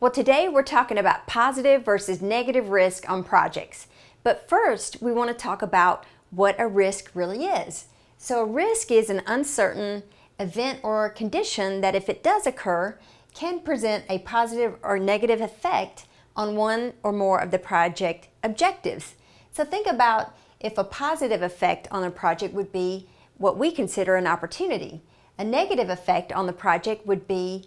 Well, today we're talking about positive versus negative risk on projects. But first, we want to talk about what a risk really is. So a risk is an uncertain event or condition that, if it does occur, can present a positive or negative effect on one or more of the project objectives. So think about if a positive effect on a project would be what we consider an opportunity. A negative effect on the project would be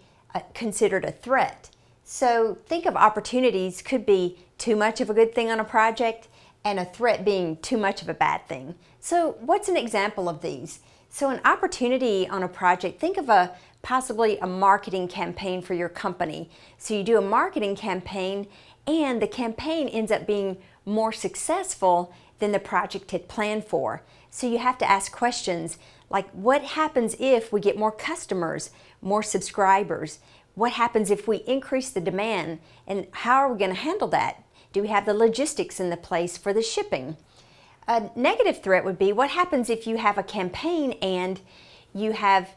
considered a threat. So think of opportunities could be too much of a good thing on a project and a threat being too much of a bad thing. So what's an example of these? So an opportunity on a project, think of possibly a marketing campaign for your company. So you do a marketing campaign and the campaign ends up being more successful than the project had planned for. So you have to ask questions like, what happens if we get more customers, more subscribers? What happens if we increase the demand, and how are we going to handle that? Do we have the logistics in the place for the shipping? A negative threat would be, what happens if you have a campaign and you have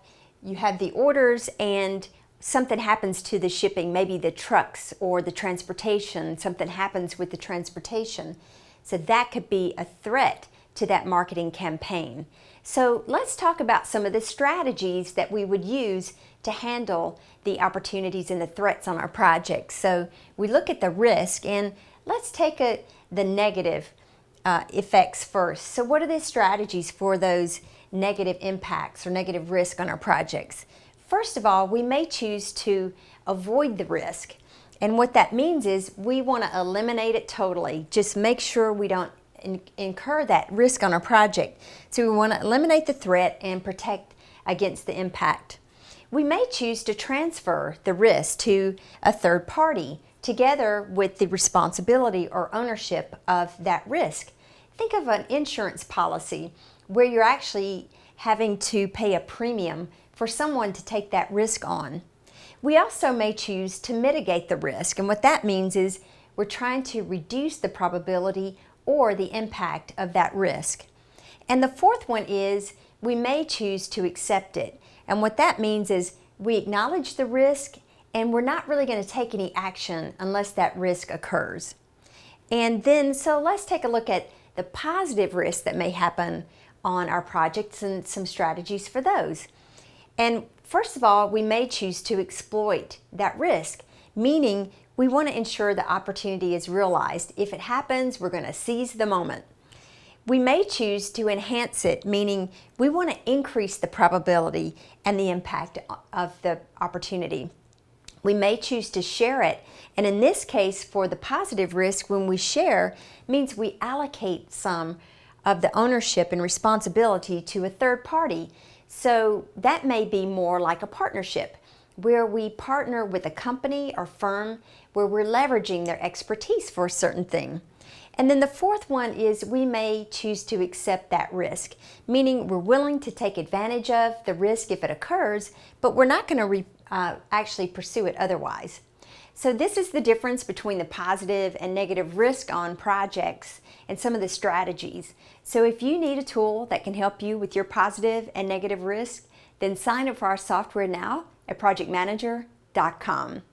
the orders and something happens to the shipping, maybe the trucks or the transportation, something happens with the transportation. So that could be a threat to that marketing campaign. So let's talk about some of the strategies that we would use to handle the opportunities and the threats on our projects. So we look at the risk, and let's take the negative effects first. So what are the strategies for those negative impacts or negative risk on our projects? First of all, we may choose to avoid the risk. And what that means is we want to eliminate it totally. Just make sure we don't incur that risk on our project. So we want to eliminate the threat and protect against the impact. We may choose to transfer the risk to a third party together with the responsibility or ownership of that risk. Think of an insurance policy where you're actually having to pay a premium for someone to take that risk on. We also may choose to mitigate the risk, and what that means is we're trying to reduce the probability or the impact of that risk. And the fourth one is we may choose to accept it. And what that means is we acknowledge the risk and we're not really going to take any action unless that risk occurs. And then, so let's take a look at the positive risks that may happen on our projects and some strategies for those. And first of all, we may choose to exploit that risk, meaning we want to ensure the opportunity is realized. If it happens, we're going to seize the moment. We may choose to enhance it, meaning we want to increase the probability and the impact of the opportunity. We may choose to share it, and in this case, for the positive risk, when we share, means we allocate some of the ownership and responsibility to a third party. So that may be more like a partnership, where we partner with a company or firm where we're leveraging their expertise for a certain thing. And then the fourth one is we may choose to accept that risk, meaning we're willing to take advantage of the risk if it occurs, but we're not going to actually pursue it otherwise. So this is the difference between the positive and negative risk on projects and some of the strategies. So if you need a tool that can help you with your positive and negative risk, then sign up for our software now at projectmanager.com.